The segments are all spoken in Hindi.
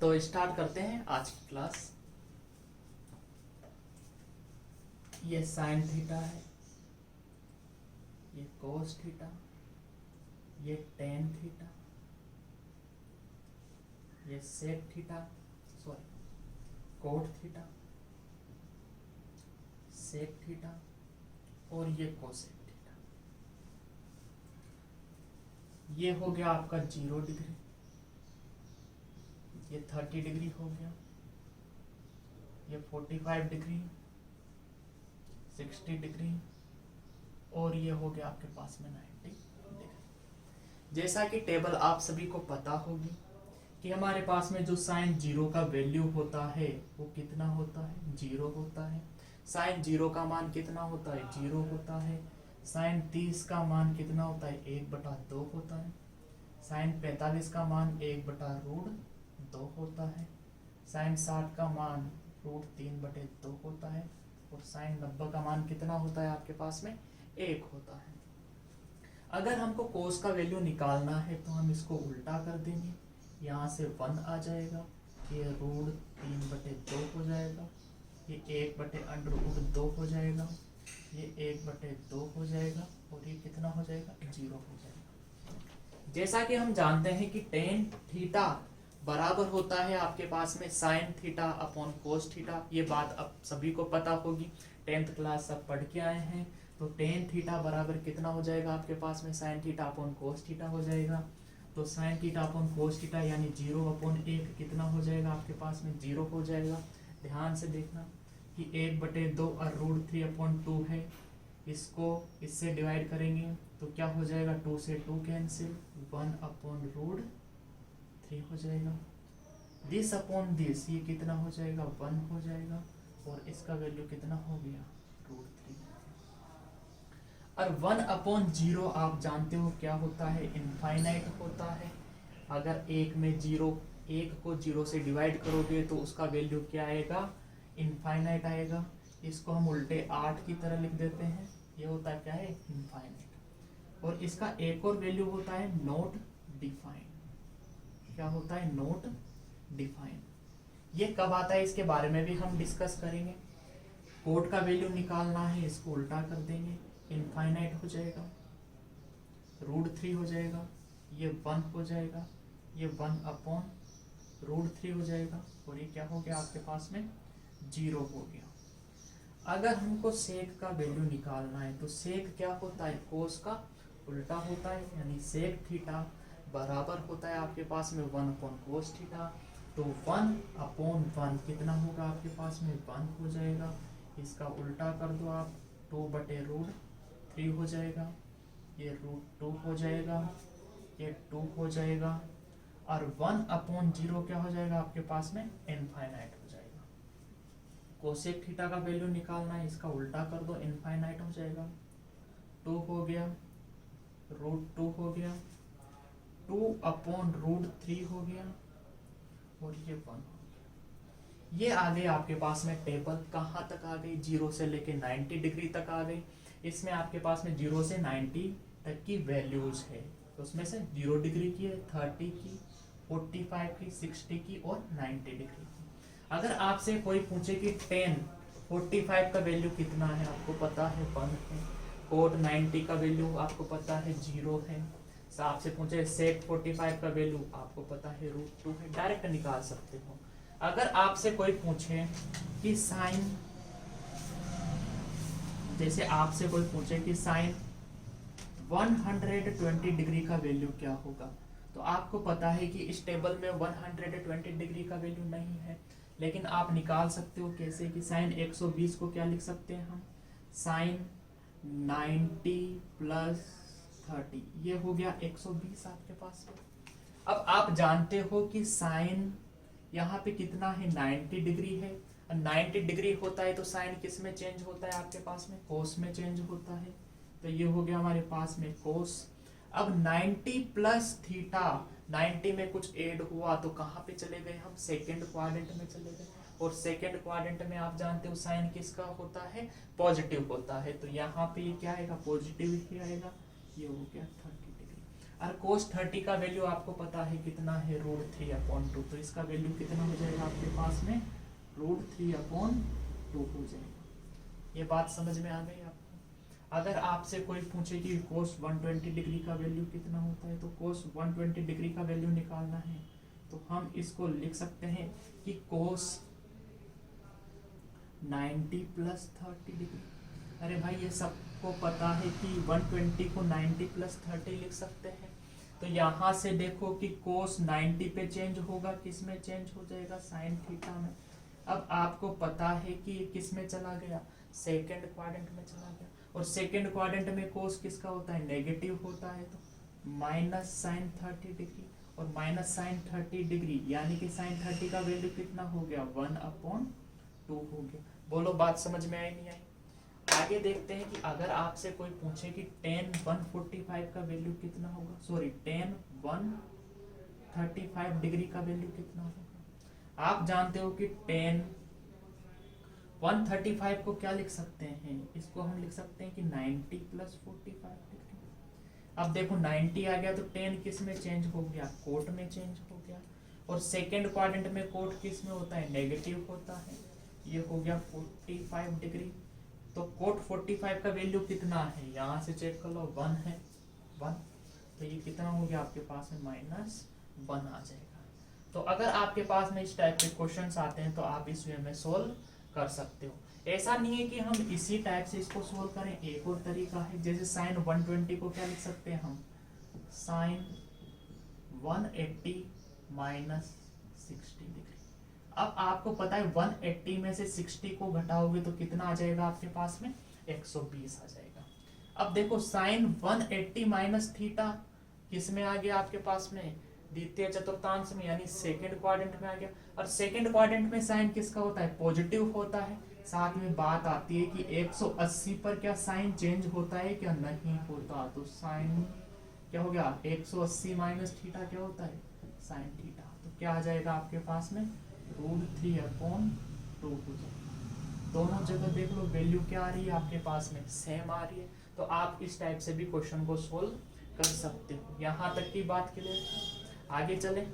तो स्टार्ट करते हैं आज की क्लास। ये साइन थीटा है, ये कोस थीटा, ये टेन थीटा, ये sec theta, cot theta, sec theta और ये कोसेक थीटा। ये हो गया आपका 0 डिग्री, ये 30 डिग्री हो गया, ये 45 डिग्री, 60 डिग्री और ये हो गया आपके पास में 90 डिग्री। जैसा कि टेबल आप सभी को पता होगी कि हमारे पास में जो साइन 0 का वैल्यू होता है वो कितना होता है, 0 होता है। साइन 0 का मान कितना होता है, 0 होता है। साइन 30 का मान कितना होता है, 1/2 होता है। साइन 45 का मान 1/√2 होता है। साइन 60 का मान √3/2 होता है। और साइन 90 का मान कितना होता है आपके पास में, 1 होता है। अगर हमको कोस का वैल्यू निकालना है तो हम इसको उल्टा कर देंगे, यहाँ से 1 आ जाएगा, ये √3/2 हो जाएगा, ये 1/√2 हो जाएगा, ये 1/2 हो जाएगा और ये कितना हो जाएगा, 0 हो जाएगा। जैसा कि हम जानते हैं कि टेन थीटा बराबर होता है आपके पास में साइन थीटा अपॉन कोस थीटा। ये बात अब सभी को पता होगी, 10th क्लास सब पढ़ के आए हैं। तो टेन थीटा बराबर कितना हो जाएगा आपके पास में, sine theta upon cos theta हो जाएगा। तो sine theta upon cos theta यानी 0/1 कितना हो जाएगा आपके पास में, 0 हो जाएगा। ध्यान से देखना कि 1/2 और √3/2 है, इसको इससे डिवाइड करेंगे तो क्या हो जाएगा, 2 से 2 कैंसिल, 1/√3 हो जाएगा। दिस अपॉन दिस ये कितना हो जाएगा, 1 हो जाएगा और इसका वैल्यू कितना हो गया, √3। और 1/0 आप जानते हो क्या होता है, इनफाइनाइट होता है। अगर एक में 0, एक को 0 से डिवाइड करोगे तो उसका वैल्यू क्या आएगा, इनफाइनाइट आएगा। इसको हम उल्टे 8 की तरह लिख देते हैं, ये होता है क्या है, इनफाइनाइट। और इसका एक और वैल्यू होता है नॉट डिफाइंड। क्या होता है, नॉट डिफाइंड। ये कब आता है इसके बारे में भी हम डिस्कस करेंगे। कोड का वैल्यू निकालना है, इसको उल्टा कर देंगे, इनफाइनाइट हो जाएगा, √3 हो जाएगा, ये 1 हो जाएगा, ये 1/√3 हो जाएगा और ये क्या हो गया आपके पास में, 0 हो गया। अगर हमको सेक का वैल्यू निकालना है तो सेक क्या होता है, कोस का उल्टा होता है, यानी सेक थीटा बराबर होता है आपके पास में 1/cos थीटा। तो 1/1 कितना होगा आपके पास में, 1 हो जाएगा। इसका उल्टा कर दो आप, 2/√3 हो जाएगा, ये √2 हो जाएगा, ये 2 हो जाएगा और 1/0 क्या हो जाएगा आपके पास में, इनफाइनाइट हो जाएगा। कोसेक थीटा का वैल्यू निकालना है, इसका उल्टा कर दो, इनफाइनाइट हो जाएगा, 2 हो गया, √2 हो गया, 2/√3 हो गया और ये 1 हो गया। ये आ गए आपके पास में टेबल, कहाँ तक आ गई, 0 से लेके 90 डिग्री तक आ गई। इसमें आपके पास में 0 से 90 तक की वैल्यूज है, तो उसमें से 0 डिग्री की है, 30 की, 45 की, 60 की और 90 डिग्री की। अगर आपसे कोई पूछे कि 45 का वैल्यू कितना है, आपको पता है 1 है। कोट 90 का वैल्यू आपको पता है 0 है। आपसे पूछे सेक 45 का वैल्यू आपको पता है √2 है, डायरेक्ट निकाल सकते हो। अगर आपसे कोई पूछे कि साइन, जैसे आपसे कोई पूछे कि साइन 120 डिग्री का वैल्यू क्या होगा, तो आपको पता है कि इस टेबल में 120 डिग्री का वैल्यू नहीं है, लेकिन आप निकाल सकते हो कैसे, कि साइन 120 को क्या लिख सकते हैं हम, साइन 90 + 30, ये हो गया 120 आपके पास में। अब आप जानते हो कि साइन यहाँ पे कितना है, 90 डिग्री है। 90 डिग्री होता है तो साइन किस में चेंज होता है आपके पास में, कोस में चेंज होता है। तो ये हो गया हमारे पास में कोस। अब 90 + थीटा, 90 में कुछ ऐड हुआ तो कहाँ पे चले गए हम, सेकेंड क्वाड्रेंट में चले गए। और सेकेंड क्वाड्रेंट में आप जानते हो साइन किसका होता है, पॉजिटिव होता है। तो यहाँ पे ये क्या आएगा, पॉजिटिव ही आएगा। ये हो गया 30 डिग्री। और कोस 30 का वैल्यू आपको पता है कितना है, √3/2। तो इसका वैल्यू कितना हो जाएगा आपके पास में, √3/2 हो जाएगा। ये बात समझ में आ गई आपको। अगर आपसे कोई पूछे कि कोस 120 डिग्री का वैल्यू कितना होता है, तो कोस 120 डिग्री का वैल्यू निकालना है तो हम इसको लिख सकते हैं कि कोस 90 + 30 डिग्री। अरे भाई ये सबको पता है कि 120 को 90 + 30 लिख सकते हैं। तो यहाँ से देखो कि कोस 90 पे चेंज होगा, किस में चेंज हो जाएगा, साइन थीटा में। अब आपको पता है कि किस में चला गया, सेकंड क्वाड्रेंट में चला गया। और सेकंड क्वाड्रेंट में कोस किसका होता है, नेगेटिव होता है। तो माइनस साइन 30 डिग्री और माइनस साइन 30 डिग्री, यानी कि साइन 30 का वैल्यू कितना हो गया, 1/2 हो गया। बोलो बात समझ में आई नहीं आई। आगे देखते हैं कि अगर आपसे कोई पूछे कि tan 145 का वैल्यू कितना होगा, सॉरी tan 135 डिग्री का वैल्यू कितना होगा। आप जानते हो कि tan 135 को क्या लिख सकते हैं, इसको हम लिख सकते हैं कि 90 + 45 डिग्री। अब देखो 90 आ गया तो tan किस में चेंज हो गया, कोट में चेंज हो गया। और सेकेंड क्वाड्रेंट में कोट किस में होता है, नेगेटिव होता है। ये हो गया 45 डिग्री। तो कोट 45 का वैल्यू कितना है, यहाँ से चेक कर लो, 1 है, 1। तो ये कितना हो गया आपके पास में, -1 आ जाएगा। तो अगर आपके पास में इस टाइप के क्वेश्चंस आते हैं तो आप इस वे में सोल्व कर सकते हो। ऐसा नहीं है कि हम इसी टाइप से इसको सोल्व करें, एक और तरीका है। जैसे साइन 120 को क्या लिख सकते हैं हम, साइन 180 - 60 डिग्री। अब आपको पता है 180 में से 60 को घटाओगे तो कितना आ जाएगा आपके पास में, 120 आ जाएगा। अब देखो साइन 180 - थीटा किस में आ गया आपके पास में, द्वितीय चतुर्थांश में, यानी सेकंड क्वाड्रेंट में आ गया। और सेकंड क्वाड्रेंट में साइन किसका होता है, पॉजिटिव होता है। साथ में बात आती है कि 180 पर क्या साइन चेंज होता है, क्या नहीं होता। तो साइन क्या हो गया, 180 - थीटा क्या होता है, साइन थीटा। तो क्या आ जाएगा आपके पास में, √3/2 हो जाएगा। दोनों जगह देख लो वैल्यू क्या आ रही है आपके पास में, सेम आ रही है। तो आप इस टाइप से भी क्वेश्चन को सोल्व कर सकते हो। यहाँ तक की बात क्लियर। आगे चले,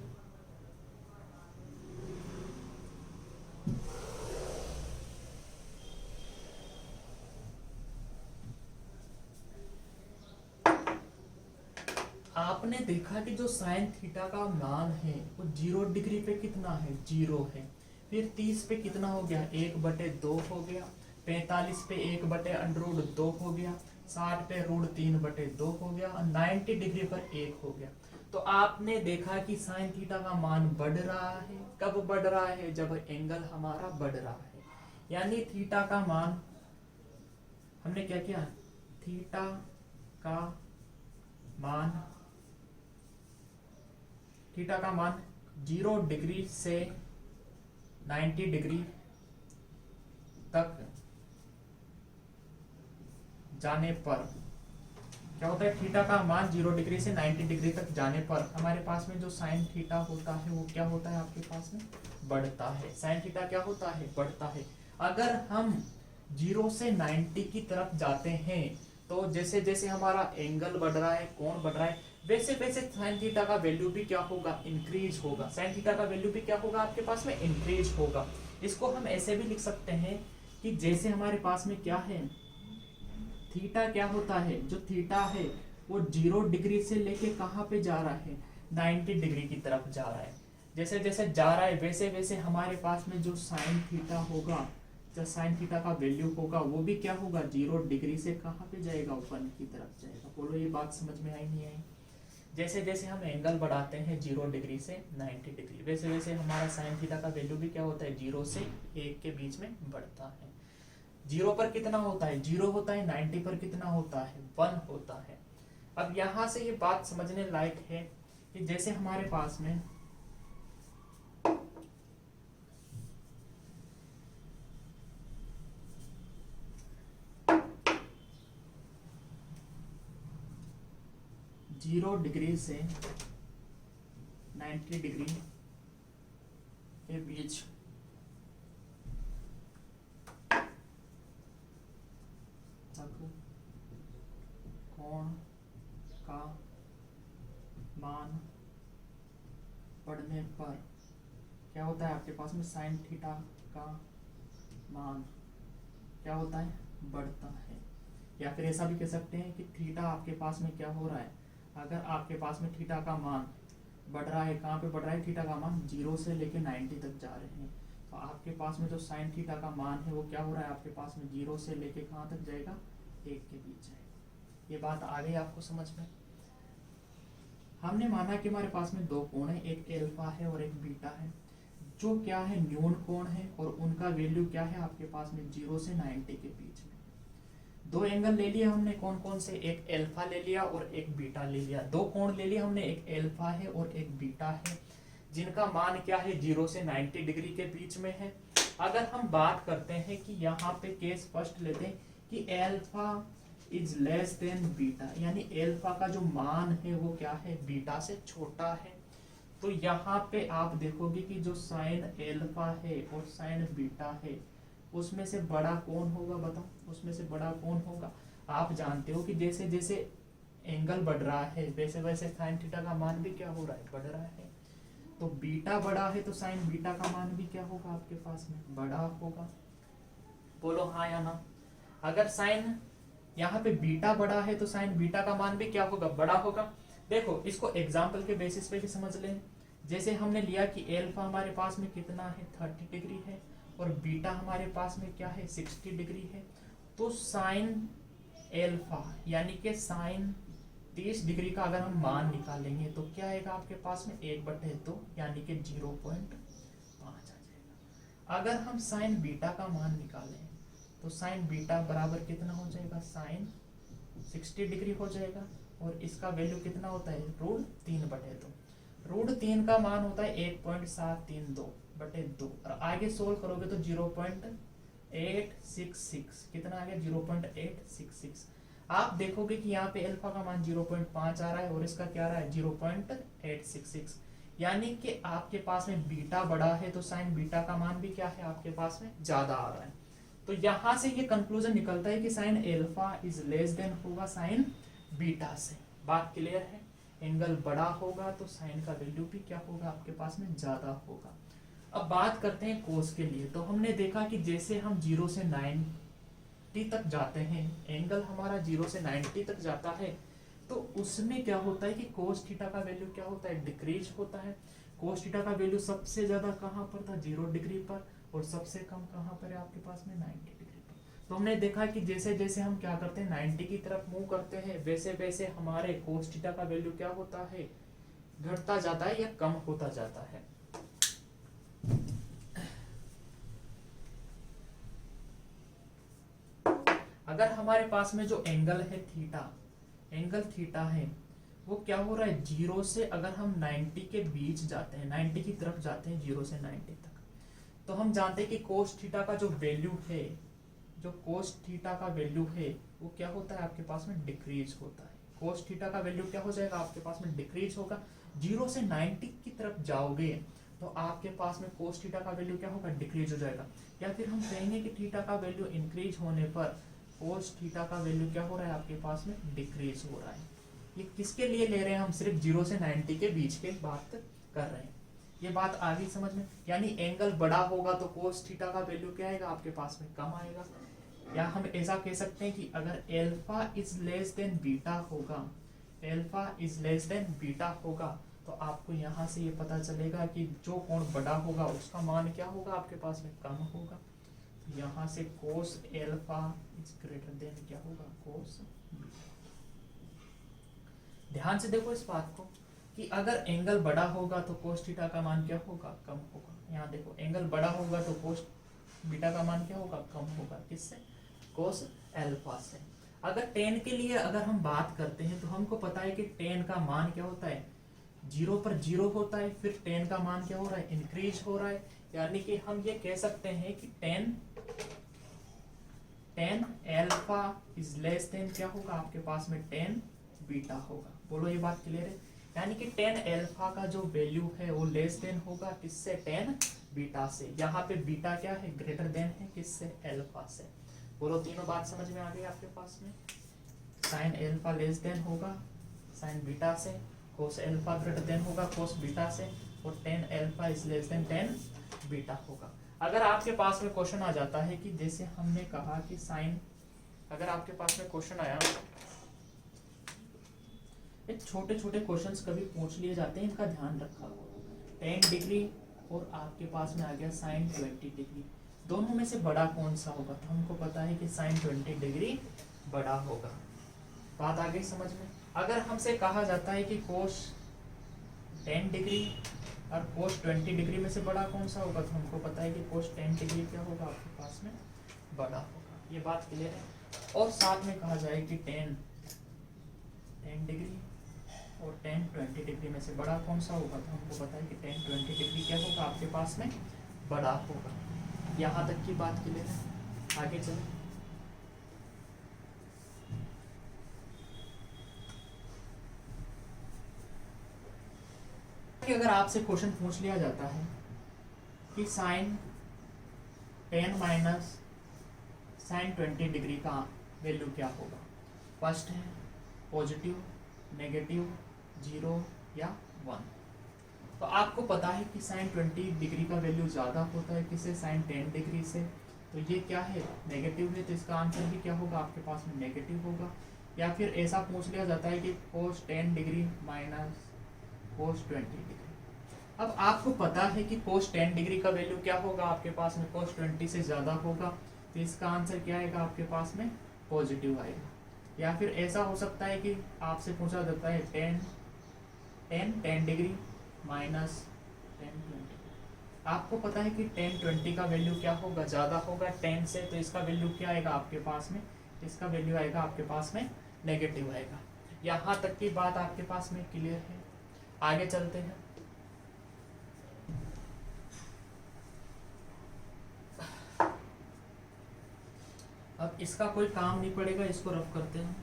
आपने देखा कि जो साइन थीटा का मान है वो 0 डिग्री पे कितना है, 0 है। फिर 30 पे कितना हो गया, 1/2 हो गया। 45 पे 1/√2 हो गया। 60 पे √3/2 हो गया। और 90 डिग्री पर 1 हो गया। तो आपने देखा कि साइन थीटा का मान बढ़ रहा है। कब बढ़ रहा है, जब एंगल हमारा बढ़ रहा है। यानी थीटा का मान, हमने क्या किया, थीटा का मान, थीटा का मान 0 डिग्री से 90 डिग्री तक जाने पर क्या होता है, थीटा का मान 0 डिग्री से 90 डिग्री तक जाने पर हमारे पास में जो साइन थीटा होता है वो क्या होता है आपके पास में, बढ़ता है। साइन थीटा क्या होता है, बढ़ता है। अगर हम 0 से 90 की तरफ जाते हैं तो जैसे जैसे हमारा एंगल बढ़ रहा है, कोण बढ़ रहा है, वैसे वैसे साइन थीटा का वैल्यू भी क्या होगा, इंक्रीज होगा। साइन थीटा का वैल्यू भी क्या होगा आपके पास में, इंक्रीज होगा। इसको हम ऐसे भी लिख सकते हैं कि जैसे हमारे पास में क्या है, थीटा क्या होता है, जो थीटा है वो 0 डिग्री से लेके कहाँ पे जा रहा है, 90 डिग्री की तरफ जा रहा है। जैसे जैसे जा रहा है वैसे वैसे हमारे पास में जो साइन थीटा होगा, जो साइन थीटा का वैल्यू होगा वो भी क्या होगा, 0 डिग्री से कहाँ पे जाएगा, 1 की तरफ जाएगा। बोलो ये बात समझ में आई नहीं आई। जैसे जैसे हम एंगल बढ़ाते हैं 0 डिग्री से 90 डिग्री, वैसे वैसे हमारा साइन थीटा का वैल्यू भी क्या होता है, 0 से 1 के बीच में बढ़ता है। 0 पर कितना होता है, 0 होता है। 90 पर कितना होता है, 1 होता है। अब यहाँ से ये बात समझने लायक है कि जैसे हमारे पास में जीरो डिग्री से 90 डिग्री के बीच तक कोण का क्या होता है आपके पास में साइन थीटा का मान क्या होता है, बढ़ता है। या फिर ऐसा भी कह सकते हैं कि थीटा आपके पास में क्या हो रहा है, अगर आपके पास में थीटा का मान बढ़ रहा है, कहाँ पे बढ़ रहा है, थीटा का मान 0 से लेके 90 तक जा रहे हैं, तो आपके पास में जो साइन थीटा का मान है वो क्या हो रहा है आपके पास में 0 से लेके कहाँ तक जाएगा, 1 के बीच जाएगा। ये बात आ गई आपको समझ में। हमने माना कि हमारे पास में दो कोण है, एक एल्फा है और एक बीटा है, जो क्या है न्यून कोण है और उनका वैल्यू क्या है आपके पास में 0 से 90 के बीच में। दो एंगल ले लिए हमने, कौन कौन से, एक एल्फा ले लिया और एक बीटा ले लिया। दो कोण ले लिया हमने, एक एल्फा है और एक बीटा है, जिनका मान क्या है 0 से 90 डिग्री के बीच में है। अगर हम बात करते हैं कि यहाँ पे केस फर्स्ट लेते हैं कि alpha is less than beta, यानी एल्फा का जो मान है वो क्या है, बीटा से छोटा है, तो यहाँ पे आप देखोगे कि जो साइन एल्फा है और साइन बीटा है उसमें से बड़ा कौन होगा, बताओ, उसमें से बड़ा कौन होगा। आप जानते हो कि जैसे जैसे एंगल बढ़ रहा है वैसे वैसे साइन थीटा का मान भी क्या हो रहा है, बढ़ रहा है। तो बीटा बड़ा है तो साइन बीटा का मान भी क्या होगा आपके पास में, बड़ा होगा। बोलो हाँ या ना। अगर साइन यहाँ पे बीटा बड़ा है तो साइन बीटा का मान भी क्या होगा, बड़ा होगा। देखो इसको एग्जाम्पल के बेसिस पे भी समझ लें। जैसे हमने लिया कि एल्फा हमारे पास में कितना है, 30 डिग्री है और बीटा हमारे पास में क्या है, 60 डिग्री है। तो साइन एल्फा यानी कि साइन 30 डिग्री का अगर हम मान निकालेंगे तो क्या आएगा आपके पास में, 1/2 यानी कि 0.5 आ जाएगा। अगर हम साइन बीटा का मान निकालें तो साइन बीटा बराबर कितना हो जाएगा, साइन 60 डिग्री हो जाएगा और इसका वैल्यू कितना होता है, √3/2। √3 का मान होता है 1.732/2 और आगे सोल्व करोगे तो 0.866, कितना आ गया, 0.866। आप देखोगे कि यहाँ पे अल्फा का मान 0.5 आ रहा है और इसका क्या आ रहा है 0.866, यानी कि आपके पास में बीटा बड़ा है तो साइन बीटा का मान भी क्या है आपके पास में ज्यादा आ रहा है। तो यहां से ये कंक्लूजन निकलता है कि sine alpha is less then होगा साइन बीटा से। बात क्लियर है। एंगल बड़ा होगा तो साइन का वैल्यू भी क्या होगा आपके पास में ज्यादा होगा। अब बात करते हैं कोस के लिए। तो हमने देखा कि जैसे हम 0 से 90 तक जाते हैं, एंगल हमारा 0 से 90 तक जाता है, तो उसमें क्या होता है कि कोस थीटा का वैल्यू क्या होता है, डिक्रीज होता है। कोस थीटा का वैल्यू सबसे ज्यादा कहां पर था, 0 डिग्री पर, और सबसे कम कहां पर है आपके पास में 90 डिग्री पर। तो हमने देखा कि जैसे जैसे हम क्या करते हैं 90 की तरफ मूव करते हैं वैसे वैसे हमारे कोस थीटा का वैल्यू क्या होता है, घटता जाता है या कम होता जाता है। अगर हमारे पास में जो एंगल है थीटा, एंगल थीटा है वो क्या हो रहा है, 0 से अगर हम 90 के बीच जाते हैं, 90 की तरफ जाते हैं 0 से 90 तक, तो हम जानते हैं कि कोस थीटा का जो वैल्यू है, जो कोस थीटा का वैल्यू है वो क्या होता है आपके पास में, डिक्रीज होता है। कोस थीटा का वैल्यू क्या हो जाएगा आपके पास में, डिक्रीज होगा। 0 से 90 की तरफ जाओगे तो आपके पास में कोस थीटा का वैल्यू क्या होगा, डिक्रीज हो जाएगा। या फिर हम कहेंगे कि थीटा का वैल्यू इंक्रीज होने पर कोस थीटा का वैल्यू क्या हो रहा है आपके पास में, डिक्रीज हो रहा है। ये किसके लिए ले रहे हैं, हम सिर्फ 0 से 90 के बीच के बात कर रहे हैं। ये बात आ गई समझ में। यानी एंगल बड़ा होगा तो कोस थीटा का वैल्यू क्या आएगा आपके पास में, कम आएगा। या हम ऐसा कह सकते हैं कि अगर alpha is less than beta होगा, alpha is less than beta होगा, तो आपको यहाँ से ये पता चलेगा कि जो कोण बड़ा होगा उसका मान क्या होगा आपके पास में, कम होगा। यहाँ से कोस एल्फा इज ग्रेटर देन क्या होगा, कोस बीटा। ध्यान से देखो इस बात को कि अगर एंगल बड़ा होगा तो कोस थीटा का मान क्या होगा, कम होगा। यहाँ देखो एंगल बड़ा होगा तो कोस बीटा का मान क्या होगा, कम होगा। किससे, कोस एल्फा से। अगर टेन के लिए अगर हम बात करते हैं तो हमको पता है कि टेन का मान क्या होता है, 0 पर 0 होता है, फिर टेन का मान क्या हो रहा है, इंक्रीज हो रहा है। यानी कि हम ये कह सकते हैं कि tan alpha is less then क्या होगा आपके पास में, टेन बीटा होगा। बोलो ये बात क्लियर है। यानी कि टेन एल्फा का जो वैल्यू है वो लेस देन होगा किससे, टेन बीटा से। यहाँ पे बीटा क्या है, ग्रेटर देन है किससे, एल्फा से। बोलो तीनों बात समझ में आ गई आपके पास में। साइन एल्फा लेस देन होगा साइन बीटा से, कोस एल्फा ग्रेटर देन होगा कोस बीटा से, और tan alpha is less then tan beta होगा। अगर आपके पास में क्वेश्चन आ जाता है कि जैसे हमने कहा कि साइन, अगर आपके पास में क्वेश्चन आया, एक छोटे छोटे क्वेश्चंस कभी पूछ लिए जाते हैं, इनका ध्यान रखा करो। 10 डिग्री और आपके पास में आ गया साइन 20 डिग्री, दोनों में से बड़ा कौन सा होगा? तो हमको पता है कि साइन 20 डिग्री बड़ा होगा। बात आ गई समझ में? अगर हमसे कहा जाता है कि कोस 10 डिग्री और कोस 20 डिग्री में से बड़ा कौन सा होगा, तो हमको पता है कि कोस 10 डिग्री क्या होगा, आपके पास में बड़ा होगा। ये बात क्लियर है? और साथ में कहा जाए कि 10 डिग्री और 10 20 डिग्री में से बड़ा कौन सा होगा, तो हमको पता है कि 10 20 डिग्री क्या होगा, आपके पास में बड़ा होगा। यहाँ तक की बात क्लियर है? आगे चलें। कि अगर आपसे क्वेश्चन पूछ लिया जाता है कि साइन 10 माइनस साइन 20 डिग्री का वैल्यू क्या होगा, फर्स्ट है पॉजिटिव, नेगेटिव, 0 या 1। तो आपको पता है कि साइन 20 डिग्री का वैल्यू ज़्यादा होता है किससे, साइन 10 डिग्री से। तो ये क्या है, नेगेटिव है, तो इसका आंसर भी क्या होगा, आपके पास में नेगेटिव होगा। या फिर ऐसा पूछ लिया जाता है कि कोस 10 डिग्री माइनस कोस 20 डिग्री। अब आपको पता है कि कोस 10 डिग्री का वैल्यू क्या होगा, आपके पास में कोस 20 से ज़्यादा होगा, तो इसका आंसर क्या आएगा, आपके पास में पॉजिटिव आएगा। या फिर ऐसा हो सकता है कि आपसे पूछा जाता है 10 डिग्री माइनस 10 20। आपको पता है कि 10 20 का वैल्यू क्या होगा, ज़्यादा होगा 10 से, तो इसका वैल्यू क्या आएगा आपके पास में, इसका वैल्यू आएगा आपके पास में नेगेटिव आएगा। यहाँ तक की बात आपके पास में क्लियर है? आगे चलते हैं। अब इसका कोई काम नहीं पड़ेगा, इसको रफ करते हैं।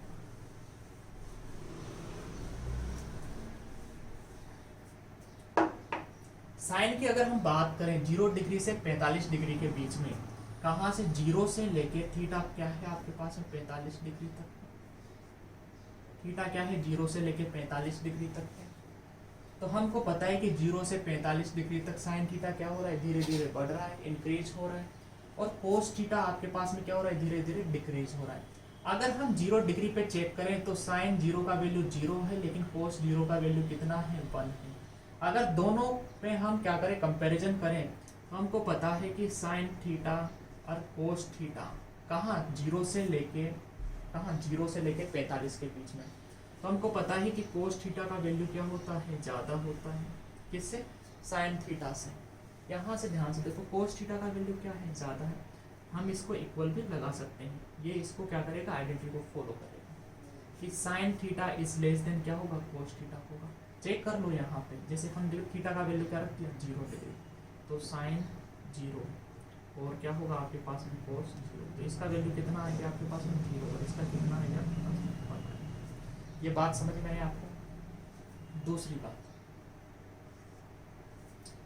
साइन की अगर हम बात करें 0 डिग्री से 45 डिग्री के बीच में, कहाँ से 0 से लेके थीटा क्या है आपके पास में 45 डिग्री तक। थीटा क्या है 0 से लेके 45 डिग्री तक है। तो हमको पता है कि 0 से 45 डिग्री तक साइन थीटा क्या हो रहा है, धीरे धीरे बढ़ रहा है, इंक्रीज हो रहा है। और कोस थीटा आपके पास में क्या हो रहा है, धीरे धीरे डिक्रीज हो रहा है। अगर हम 0 डिग्री पे चेक करें तो साइन 0 का वैल्यू 0 है, लेकिन कोस 0 का वैल्यू कितना है, 1 है। अगर दोनों पे हम क्या करें, कंपैरिजन करें, हमको पता है कि साइन थीटा और कोस थीटा कहाँ 0 से लेके 45 के बीच में। तो हमको पता है कि कोस थीटा का वैल्यू क्या होता है, ज़्यादा होता है, किससे, साइन थीटा से। यहाँ से ध्यान से देखो, कोस थीटा का वैल्यू क्या है, ज़्यादा है। हम इसको इक्वल भी लगा सकते हैं, ये इसको क्या करेगा, आइडेंटिटी को फॉलो करेगा कि sine theta is less then क्या होगा, कोस थीटा होगा। चेक कर लो यहाँ पे, जैसे हम थीटा का वैल्यू क्या रखते हैं, 0 डिग्री, तो साइन 0 और क्या होगा आपके पास में, कोस 0। तो इसका वैल्यू कितना आएगा आपके पास में, 0, और इसका कितना आएगा आपके पास में, 1। ये बात समझ में आई आपको? दूसरी बात,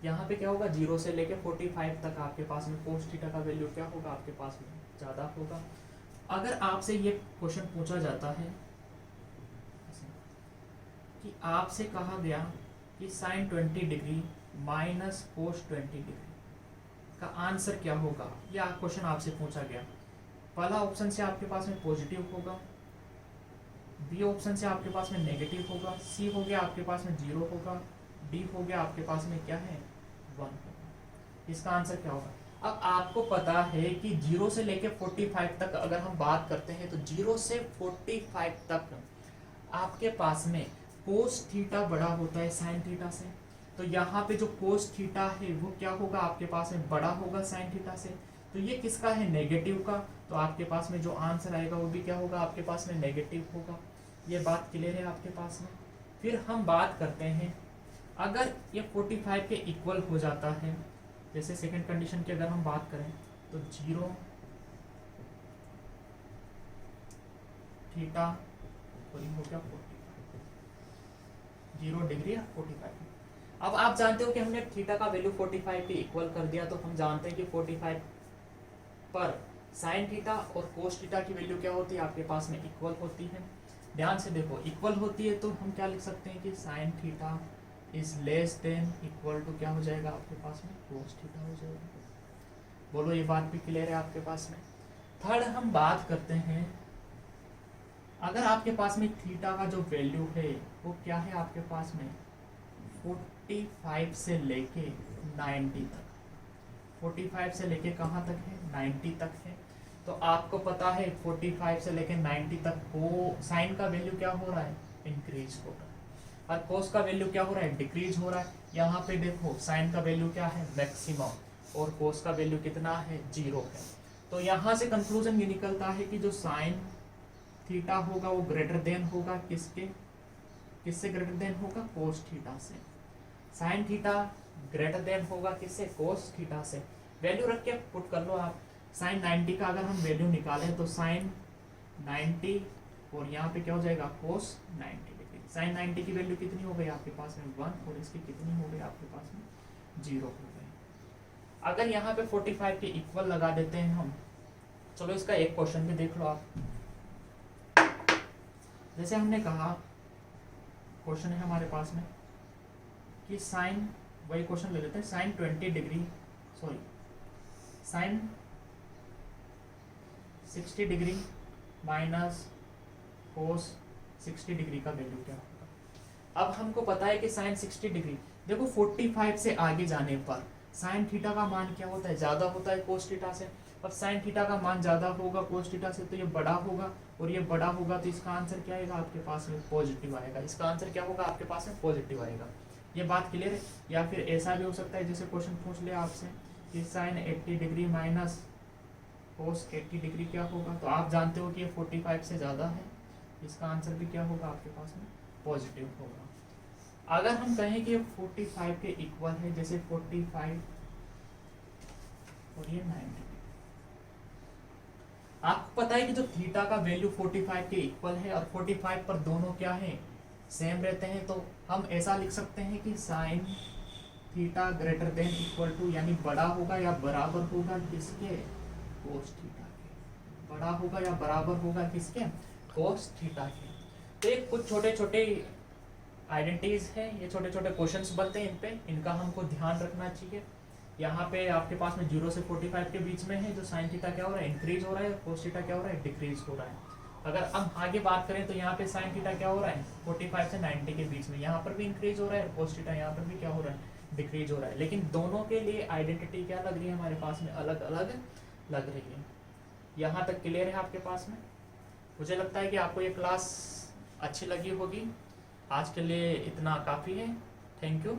यहाँ पे क्या होगा, 0 से लेके 45 तक आपके पास में कोस थीटा का वैल्यू क्या होगा, आपके पास में ज़्यादा होगा। अगर आपसे ये क्वेश्चन पूछा जाता है कि आपसे कहा गया कि sine 20 degree minus cos 20 degree का आंसर क्या होगा, या क्वेश्चन आपसे पूछा गया, पहला ऑप्शन से आपके पास में पॉजिटिव होगा, बी ऑप्शन से आपके पास में नेगेटिव होगा, सी हो गया आपके पास में 0 होगा, डी हो गया आपके पास में क्या है, 1 होगा। इसका आंसर क्या होगा? अब आपको पता है कि 0 से लेके 45 तक अगर हम बात करते हैं, तो 0 से 45 तक आपके पास में कोस थीटा बड़ा होता है साइन थीटा से। तो यहाँ पे जो कोस थीटा है वो क्या होगा, आपके पास में बड़ा होगा साइन थीटा से। तो ये किसका है, नेगेटिव का। तो आपके पास में जो आंसर आएगा वो भी क्या होगा, आपके पास में नेगेटिव होगा। ये बात क्लियर है आपके पास में? फिर हम बात करते हैं, अगर ये 45 के इक्वल हो जाता है, जैसे सेकंड कंडीशन की अगर हम बात करें, तो 0 थीटा हो गया 0 डिग्री 45। अब आप जानते हो कि हमने थीटा का वैल्यू 45 के इक्वल कर दिया, तो हम जानते हैं कि 45 पर साइन थीटा और कोस थीटा की वैल्यू क्या होती है, आपके पास में इक्वल होती है। ध्यान से देखो, इक्वल होती है तो हम क्या लिख सकते हैं कि sine theta is less than equal to क्या हो जाएगा आपके पास में कोस थीटा हो जाएगा। बोलो ये बात भी क्लियर है आपके पास में। थर्ड हम बात करते हैं, अगर आपके पास में थीटा का जो वैल्यू है वो क्या है आपके पास में 45 से लेके 90 तक, 45 से लेके कहाँ तक है 90 तक है। तो आपको पता है 45 से लेके 90 तक को साइन का वैल्यू क्या हो रहा है इंक्रीज हो रहा है, और कोस का वैल्यू क्या हो रहा है डिक्रीज हो रहा है। यहाँ पे देखो साइन का वैल्यू क्या है मैक्सिमम और कोस का वैल्यू कितना है 0 है। तो यहाँ से कंक्लूजन ये निकलता है कि जो साइन थीटा होगा वो ग्रेटर देन होगा किससे ग्रेटर देन होगा कोस थीटा से। साइन थीटा ग्रेटर देन होगा किससे कोस थीटा से। वैल्यू रख के पुट कर लो आप। साइन 90 का अगर हम वैल्यू निकालें तो साइन 90 और यहाँ पे क्या हो जाएगा कोस 90 डिग्री। साइन 90 की वैल्यू कितनी हो गई आपके पास में 1 और इसकी कितनी हो गई आपके पास में 0 हो गई। अगर यहाँ पे 45 के इक्वल लगा देते हैं हम, चलो इसका एक क्वेश्चन भी देख लो आप। जैसे हमने कहा क्वेश्चन है हमारे पास में कि साइन, वही क्वेश्चन ले लेते हैं, sine 20 degree sorry sine 60 degree minus cos 60 degree का वैल्यू क्या होगा। अब हमको पता है कि साइन 60 डिग्री, देखो 45 से आगे जाने पर साइन थीटा का मान क्या होता है ज़्यादा होता है कोस थीटा से। अब साइन थीटा का मान ज़्यादा होगा कोस थीटा से तो ये बड़ा होगा, और ये बड़ा होगा तो इसका आंसर क्या आएगा आपके पास में पॉजिटिव आएगा। इसका आंसर क्या होगा आपके पास में पॉजिटिव आएगा। ये बात क्लियर है। या फिर ऐसा भी हो सकता है जैसे क्वेश्चन पूछ ले आपसे कि sine 80 degree minus cos 80 degree क्या होगा, तो आप जानते हो कि ये 45 से ज़्यादा है, इसका आंसर भी क्या होगा आपके पास में पॉजिटिव होगा। अगर हम कहें कि 45 के इक्वल है, जैसे 45 और ये 90, आपको पता है कि जो थीटा का वैल्यू 45 के इक्वल है और 45 पर दोनों क्या है सेम रहते हैं, तो हम ऐसा लिख सकते हैं कि sine theta greater than equal to, यानी बड़ा होगा या बराबर होगा किसके कोस थीटा के, बड़ा होगा या बराबर होगा किसके कोस थीटा के। तो ये कुछ छोटे छोटे आइडेंटिटीज है, ये छोटे छोटे क्वेश्चंस बनते हैं, इन पे इनका हमको ध्यान रखना चाहिए। यहाँ पे आपके पास में 0 से 45 के बीच में है जो साइन थीटा क्या हो रहा है इंक्रीज हो रहा है, कोस थीटा क्या हो रहा है डिक्रीज हो रहा है। अगर हम आगे बात करें तो यहाँ पे साइन थीटा क्या हो रहा है 45 से 90 के बीच में, यहाँ पर भी इंक्रीज हो रहा है, कोस थीटा यहाँ पर भी क्या हो रहा है डिक्रीज हो रहा है। लेकिन दोनों के लिए आइडेंटिटी क्या लग रही है हमारे पास में अलग अलग लग रही है। यहाँ तक क्लियर है आपके पास में। मुझे लगता है कि आपको ये क्लास अच्छी लगी होगी। आज के लिए इतना काफ़ी है। Thank you.